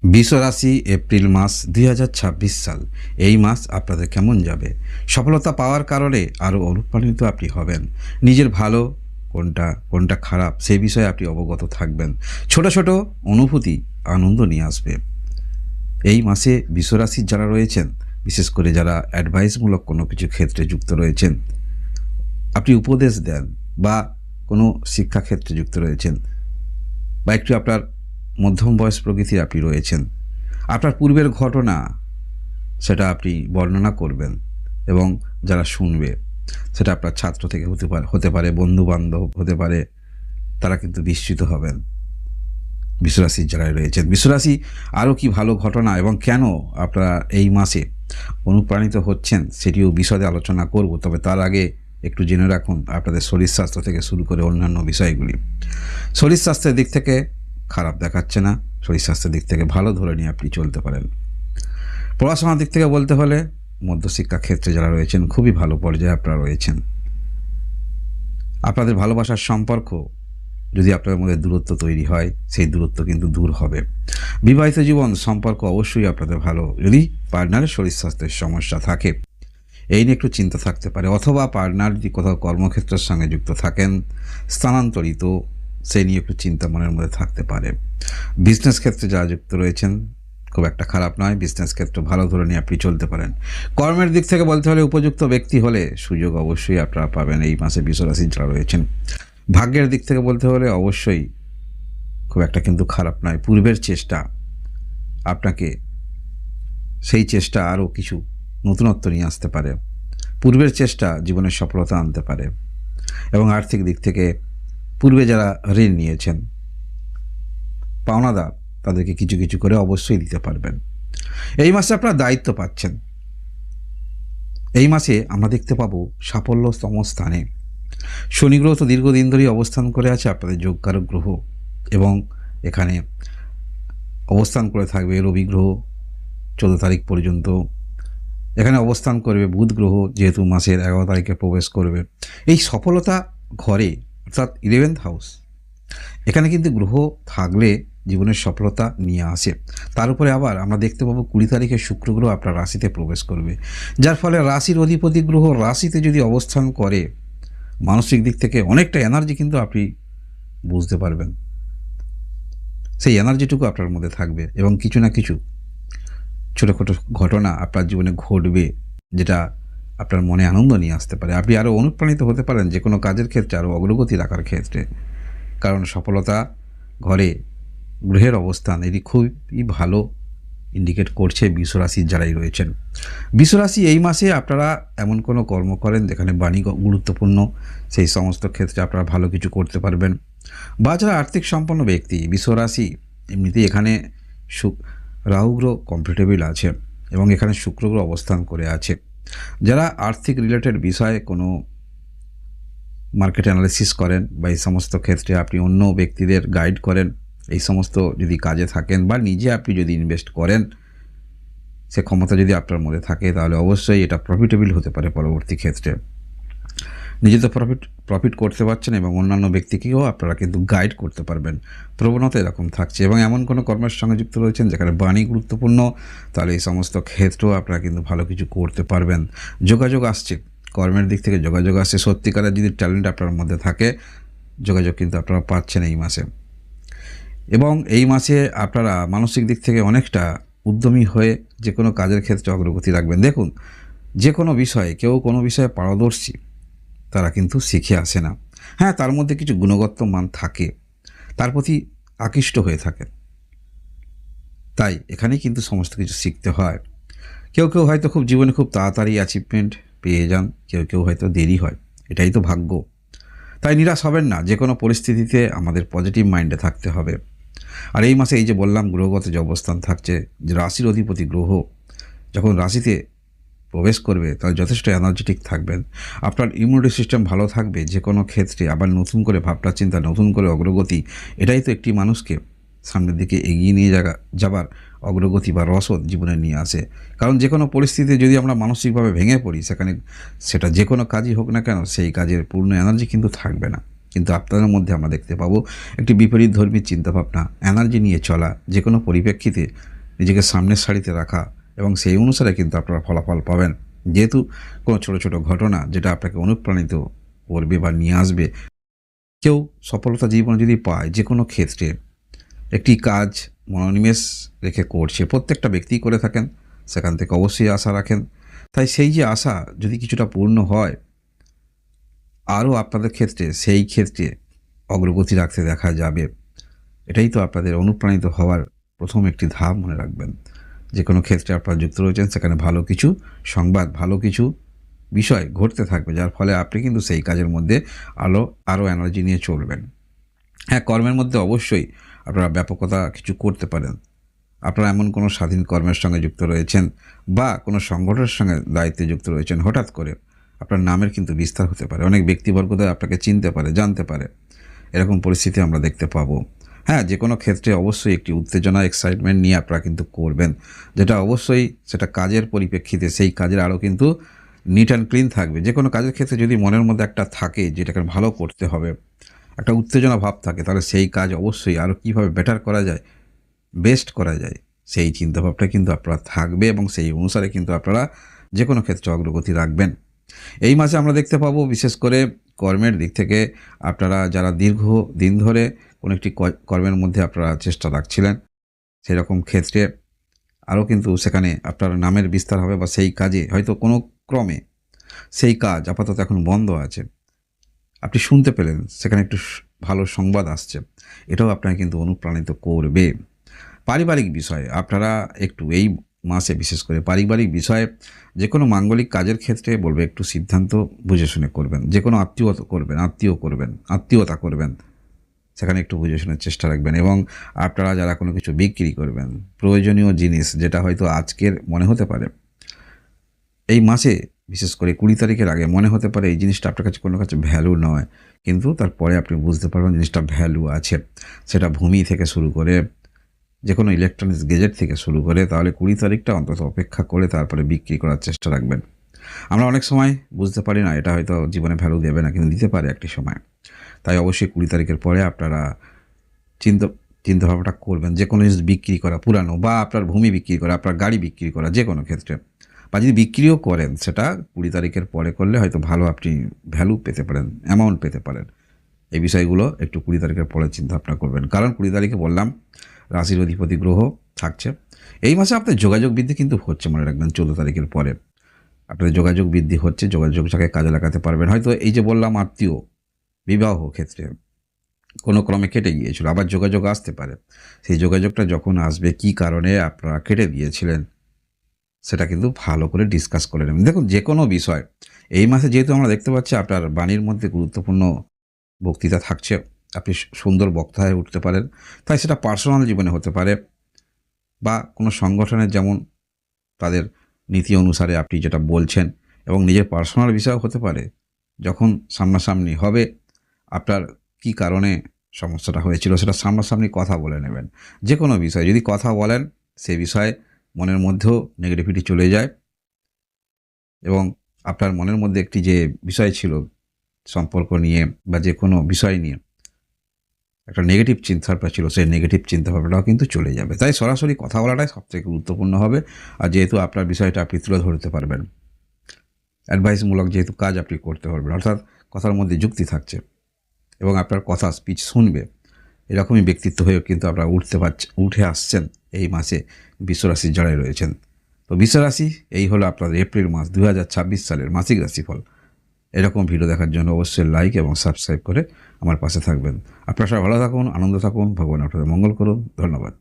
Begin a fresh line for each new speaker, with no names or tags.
বিশ্বরাশি April মাস 2026 সাল। এই মাস আপনাদের কেমন যাবে? সফলতা পাওয়ার কারণে আরও অনুপ্রাণিত আপনি হবেন। নিজের ভালো কোনটা খারাপ সেই বিষয়ে আপনি অবগত থাকবেন। ছোট ছোট অনুভূতি আনন্দ নিয়ে আসবে। এই মাসে বিশ্বরাশির যারা রয়েছেন, বিশেষ করে যারা অ্যাডভাইসমূলক কোনো কিছু ক্ষেত্রে যুক্ত রয়েছেন, আপনি উপদেশ দেন বা কোনো শিক্ষাক্ষেত্রে যুক্ত রয়েছেন বা একটু আপনার মধ্যম বয়স প্রকৃতির আপনি রয়েছেন, আপনার পূর্বের ঘটনা সেটা আপনি বর্ণনা করবেন এবং যারা শুনবে সেটা আপনার ছাত্র থেকে হতে পারে বন্ধু বান্ধব হতে পারে, তারা কিন্তু বিস্মিত হবেন। বিশ্বরাশির যারা রয়েছেন, বিশ্বরাশি আরও কি ভালো ঘটনা এবং কেন আপনারা এই মাসে অনুপ্রাণিত হচ্ছেন সেটিও বিশদে আলোচনা করব। তবে তার আগে একটু জেনে রাখুন আপনাদের শরীর স্বাস্থ্য থেকে শুরু করে অন্যান্য বিষয়গুলি। শরীর স্বাস্থ্যের দিক থেকে খারাপ দেখাচ্ছে না, শরীর স্বাস্থ্যের দিক থেকে ভালো ধরে নিয়ে আপনি চলতে পারেন। পড়াশোনার দিক থেকে বলতে হলে মধ্যশিক্ষা ক্ষেত্রে যারা রয়েছেন খুবই ভালো পর্যায়ে আপনারা রয়েছেন। আপনাদের ভালোবাসার সম্পর্ক যদি আপনাদের মধ্যে দূরত্ব তৈরি হয়, সেই দূরত্ব কিন্তু দূর হবে। বিবাহিত জীবন সম্পর্ক অবশ্যই আপনাদের ভালো, যদি পার্টনারের শরীর স্বাস্থ্যের সমস্যা থাকে এই নিয়ে একটু চিন্তা থাকতে পারে, অথবা পার্টনার যদি কোথাও কর্মক্ষেত্রের সঙ্গে যুক্ত থাকেন, স্থানান্তরিত, সেই নিয়ে একটু চিন্তা মনের মধ্যে থাকতে পারে। বিজনেস ক্ষেত্রে যারা যুক্ত রয়েছেন খুব একটা খারাপ নয়, বিজনেস ক্ষেত্র ভালো ধরে নিয়ে আপনি চলতে পারেন। কর্মের দিক থেকে বলতে হলে উপযুক্ত ব্যক্তি হলে সুযোগ অবশ্যই আপনারা পাবেন এই মাসে বিশ্বরাশি যারা রয়েছেন। ভাগ্যের দিক থেকে বলতে হলে অবশ্যই খুব একটা কিন্তু খারাপ নয়। পূর্বের চেষ্টা আপনাকে সেই চেষ্টা আরও কিছু নতুনত্ব নিয়ে আসতে পারে। পূর্বের চেষ্টা জীবনের সফলতা আনতে পারে। এবং আর্থিক দিক থেকে পূর্বে যারা ঋণ নিয়েছেন, পাওনাদার, তাদেরকে কিছু কিছু করে অবশ্যই দিতে পারবেন। এই মাসে আপনারা দায়িত্ব পাচ্ছেন। এই মাসে আমরা দেখতে পাবো সাফল্যতম স্থানে শনি গ্রহ তো দীর্ঘদিন ধরেই অবস্থান করে আছে, আপনাদের যোগকারক গ্রহ, এবং এখানে অবস্থান করে থাকবে রবি গ্রহ 14 তারিখ পর্যন্ত। এখানে অবস্থান করবে বুধ গ্রহ, যেহেতু মাসের 11 তারিখে প্রবেশ করবে। এই সফলতা ঘরে অর্থাৎ 11th হাউস, এখানে কিন্তু গ্রহ থাকলে জীবনের সফলতা নিয়ে আসে। তার উপরে আবার আমরা দেখতে পাবো 20 তারিখে শুক্র গ্রহ আপনার রাশিতে প্রবেশ করবে, যার ফলে রাশির অধিপতি গ্রহ রাশিতে যদি অবস্থান করে, মানসিক দিক থেকে অনেকটা এনার্জি কিন্তু আপনি বুঝতে পারবেন। সেই এনার্জিটুকু আপনার মধ্যে থাকবে এবং কিছু না কিছু ছোটোখাটো ঘটনা আপনার জীবনে ঘটবে, যেটা আপনার মনে আনন্দ নিয়ে আসতে পারে। আপনি আরও অনুপ্রাণিত হতে পারেন যে কোনো কাজের ক্ষেত্রে, আরও অগ্রগতি রাখার ক্ষেত্রে, কারণ সফলতা ঘরে গ্রহের অবস্থান এটি খুবই ভালো ইন্ডিকেট করছে বিশ্বরাশির যারাই রয়েছেন। বিশ্বরাশি এই মাসে আপনারা এমন কোনো কর্ম করেন যেখানে বাণিজ্য গুরুত্বপূর্ণ, সেই সমস্ত ক্ষেত্রে আপনারা ভালো কিছু করতে পারবেন। বা যারা আর্থিক সম্পন্ন ব্যক্তি, বিশ্বরাশি এমনিতেই এখানে রাহু গ্রহ কমফোর্টেবল আছে এবং এখানে শুক্র গ্রহ অবস্থান করে আছে। যারা আর্থিক রিলেটেড বিষয়ে কোনো মার্কেট অ্যানালিসিস করেন বা এই সমস্ত ক্ষেত্রে আপনি অন্য ব্যক্তিদের গাইড করেন, এই সমস্ত যদি কাজে থাকেন বা নিজে আপনি যদি ইনভেস্ট করেন, সে ক্ষমতা যদি আপনার মধ্যে থাকে, তাহলে অবশ্যই এটা প্রফিটেবল হতে পারে পরবর্তী ক্ষেত্রে। নিজে তো প্রফিট করতে পারছেন এবং অন্যান্য ব্যক্তিকেও আপনারা কিন্তু গাইড করতে পারবেন, প্রবণতা এরকম থাকছে। এবং এমন কোনো কর্মের সঙ্গে যুক্ত রয়েছেন যেখানে বাণী গুরুত্বপূর্ণ, তাহলে এই সমস্ত ক্ষেত্রেও আপনারা কিন্তু ভালো কিছু করতে পারবেন। যোগাযোগ আসছে, কর্মের দিক থেকে যোগাযোগ আসছে। সত্যিকারের যদি ট্যালেন্ট আপনার মধ্যে থাকে, যোগাযোগ কিন্তু আপনারা পাচ্ছেন এই মাসে। এবং এই মাসে আপনারা মানসিক দিক থেকে অনেকটা উদ্যমী হয়ে যে কোনো কাজের ক্ষেত্রে অগ্রগতি রাখবেন। দেখুন, যে কোনো বিষয়ে কেউ কোনো বিষয়ে পারদর্শী তারা কিন্তু শিখে আসে না। হ্যাঁ, তার মধ্যে কিছু গুণগত মান থাকে, তার প্রতি আকৃষ্ট হয়ে থাকে, তাই এখানেই কিন্তু সমস্ত কিছু শিখতে হয়। কেউ কেউ হয়তো খুব জীবনে খুব তাড়াতাড়ি অ্যাচিভমেন্ট পেয়ে যান, কেউ কেউ হয়তো দেরি হয়, এটাই তো ভাগ্য। তাই নিরাশ হবেন না, যে কোনো পরিস্থিতিতে আমাদের পজিটিভ মাইন্ডে থাকতে হবে। আর এই মাসে এই যে বললাম গ্রহগত যে অবস্থান থাকছে, যে রাশির অধিপতি গ্রহ যখন রাশিতে প্রবেশ করবে, তাহলে যথেষ্ট এনার্জেটিক থাকবেন। আপনার ইমিউনিটি সিস্টেম ভালো থাকবে যে কোনো ক্ষেত্রে। আবার নতুন করে ভাবনা চিন্তা, নতুন করে অগ্রগতি, এটাই তো একটি মানুষকে সামনের দিকে এগিয়ে নিয়ে যাবার অগ্রগতি বা রসদ জীবনে নিয়ে আসে। কারণ যে কোনো পরিস্থিতিতে যদি আমরা মানসিকভাবে ভেঙে পড়ি, সেটা যে কোনো কাজই হোক না কেন, সেই কাজের পূর্ণ এনার্জি কিন্তু থাকবে না। কিন্তু আপনাদের মধ্যে আমরা দেখতে পাবো একটি বিপরীত ধর্মী চিন্তাভাবনা, এনার্জি নিয়ে চলা, যে কোনো পরিপ্রেক্ষিতে নিজেকে সামনের সারিতে রাখা এবং সেই অনুসারে কিন্তু আপনারা ফলাফল পাবেন। যেহেতু কোনো ছোটো ছোটো ঘটনা যেটা আপনাকে অনুপ্রাণিত করবে বা নিয়ে আসবে। কেউ সফলতা জীবনে যদি পায় যে কোনো ক্ষেত্রে একটি কাজ মনোনিবেশ রেখে করছে, প্রত্যেকটা ব্যক্তি করে থাকেন, সেখান থেকে অবশ্যই আশা রাখেন। তাই সেই যে আশা যদি কিছুটা পূর্ণ হয়, আরও আপনাদের ক্ষেত্রে সেই ক্ষেত্রে অগ্রগতি রাখতে দেখা যাবে। এটাই তো আপনাদের অনুপ্রাণিত হওয়ার প্রথম একটি ধাপ, মনে রাখবেন। যে কোনো ক্ষেত্রে আপনারা যুক্ত রয়েছেন, সেখানে ভালো কিছু সংবাদ, ভালো কিছু বিষয় ঘটতে থাকবে, যার ফলে আপনি কিন্তু সেই কাজের মধ্যে আরও এনার্জি নিয়ে চলবেন। হ্যাঁ, কর্মের মধ্যে অবশ্যই আপনারা ব্যাপকতা কিছু করতে পারেন। আপনারা এমন কোনো স্বাধীন কর্মের সঙ্গে যুক্ত রয়েছেন বা কোনো সংগঠনের সঙ্গে দায়িত্বে যুক্ত রয়েছেন, হঠাৎ করে আপনার নামের কিন্তু বিস্তার হতে পারে, অনেক ব্যক্তিবর্গদের আপনাকে চিনতে পারে, জানতে পারে, এরকম পরিস্থিতি আমরা দেখতে পাবো। হ্যাঁ, যে কোনো ক্ষেত্রে অবশ্যই একটি উত্তেজনা, এক্সাইটমেন্ট নিয়ে আপনারা কিন্তু করবেন, যেটা অবশ্যই সেটা কাজের পরিপ্রেক্ষিতে সেই কাজের আরও কিন্তু নিট অ্যান্ড ক্লিন থাকবে। যে কোনো কাজের ক্ষেত্রে যদি মনের মধ্যে একটা থাকে যেটাকে ভালো করতে হবে, একটা উত্তেজনা ভাব থাকে, তাহলে সেই কাজ অবশ্যই আরও কীভাবে বেটার করা যায়, বেস্ট করা যায়, সেই চিন্তাভাবটা কিন্তু আপনারা থাকবে এবং সেই অনুসারে কিন্তু আপনারা যে কোনো ক্ষেত্রে অগ্রগতি রাখবেন। এই মাসে আমরা দেখতে পাবো বিশেষ করে কর্মের দিক থেকে আপনারা যারা দীর্ঘ দিন ধরে কোনো একটি কর্মের মধ্যে আপনারা চেষ্টা রাখছিলেন, সেরকম ক্ষেত্রে আরও কিন্তু সেখানে আপনার নামের বিস্তার হবে বা সেই কাজে হয়তো কোনো ক্রমে সেই কাজ আপাতত এখন বন্ধ আছে, আপনি শুনতে পেলেন সেখানে একটু ভালো সংবাদ আসছে, এটাও আপনাকে কিন্তু অনুপ্রাণিত করবে। পারিবারিক বিষয়ে আপনারা একটু এই মাসে বিশেষ করে পারিবারিক বিষয়ে যে কোনো মাঙ্গলিক কাজের ক্ষেত্রে বলবে একটু সিদ্ধান্ত বুঝে শুনে করবেন। যে কোনো আত্মীয়তা করবেন, সেখানে একটু বুঝে শুনে চেষ্টা রাখবেন। এবং আপনারা যারা কোনো কিছু বিক্রি করবেন, প্রয়োজনীয় জিনিস যেটা হয়তো আজকের মনে হতে পারে, এই মাসে বিশেষ করে 20 তারিখের আগে মনে হতে পারে এই জিনিসটা আপনার কাছে কোনো কাছে ভ্যালু নয়, কিন্তু তারপরে আপনি বুঝতে পারবেন জিনিসটা ভ্যালু আছে। সেটা ভূমি থেকে শুরু করে যে কোনো ইলেকট্রনিক্স গেজেট থেকে শুরু করে, তাহলে 20 তারিখটা অন্তত অপেক্ষা করে তারপরে বিক্রি করার চেষ্টা রাখবেন। আমরা অনেক সময় বুঝতে পারি না এটা হয়তো জীবনে ভ্যালু দেবে না, কিন্তু দিতে পারে একটি সময়। তাই অবশ্যই 20 তারিখের পরে আপনারা চিন্তাভাবনাটা করবেন যে কোনো জিনিস বিক্রি করা, পুরানো বা আপনার ভূমি বিক্রি করা, আপনার গাড়ি বিক্রি করা, যে কোনো ক্ষেত্রে, বা যদি বিক্রিও করেন সেটা 20 তারিখের পরে করলে হয়তো ভালো আপনি ভ্যালু পেতে পারেন, অ্যামাউন্ট পেতে পারেন। এই বিষয়গুলো একটু 20 তারিখের পরে চিন্তাভাবনা করবেন, কারণ 20 তারিখে বললাম রাশির অধিপতি গ্রহ থাকছে। এই মাসে আপনার যোগাযোগ বৃদ্ধি কিন্তু হচ্ছে, মনে রাখবেন। 14 তারিখের পরে আপনাদের যোগাযোগ বৃদ্ধি হচ্ছে, যোগাযোগটাকে কাজে লাগাতে পারবেন। হয়তো এই যে বললাম আত্মীয় বিবাহ ক্ষেত্রে কোনো ক্রমে কেটে গিয়েছিল, আবার যোগাযোগ আসতে পারে। সেই যোগাযোগটা যখন আসবে, কী কারণে আপনারা কেটে দিয়েছিলেন সেটা কিন্তু ভালো করে ডিসকাস করে নেবেন। দেখুন, যে কোনো বিষয় এই মাসে যেহেতু আমরা দেখতে পাচ্ছি আপনার বাণীর মধ্যে গুরুত্বপূর্ণ বক্তৃতা থাকছে, আপনি সুন্দর বক্তা হয়ে উঠতে পারেন। তাই সেটা পার্সোনাল জীবনে হতে পারে বা কোনো সংগঠনের, যেমন তাদের নীতি অনুসারে আপনি যেটা বলছেন, এবং নিজের পার্সোনাল বিষয়ও হতে পারে। যখন সামনাসামনি হবে আপনার কী কারণে সমস্যাটা হয়েছিল, সেটা সামনাসামনি কথা বলে নেবেন। যে কোনো বিষয় যদি কথা বলেন, সেই বিষয়ে মনের মধ্যেও নেগেটিভিটি চলে যায় এবং আপনার মনের মধ্যে একটি যে বিষয় ছিল সম্পর্ক নিয়ে বা যে কোনো বিষয় নিয়ে একটা নেগেটিভ চিন্তাভাবনা ছিল, সেই নেগেটিভ চিন্তাভাবনাটাও কিন্তু চলে যাবে। তাই সরাসরি কথা বলাটাই সবথেকে গুরুত্বপূর্ণ হবে। আর যেহেতু আপনার বিষয়টা আপনি তুলে ধরতে পারবেন, অ্যাডভাইসমূলক যেহেতু কাজ আপনি করতে পারবেন, অর্থাৎ কথার মধ্যে যুক্তি থাকছে এবং আপনার কথা স্পিচ শুনবে, এরকমই ব্যক্তিত্ব হয়েও কিন্তু আপনারা উঠে আসছেন এই মাসে বিশ্বরাশির জড়ায় রয়েছেন। তো বিশ্বরাশি, এই হলো আপনাদের এপ্রিল মাস 2026 সালের মাসিক রাশিফল। এরকম ভিডিও দেখার জন্য অবশ্যই লাইক এবং সাবস্ক্রাইব করে আমার পাশে থাকবেন। আপনারা সবাই ভালো থাকুন, আনন্দ থাকুন, ভগবান আপনাদের মঙ্গল করুন। ধন্যবাদ।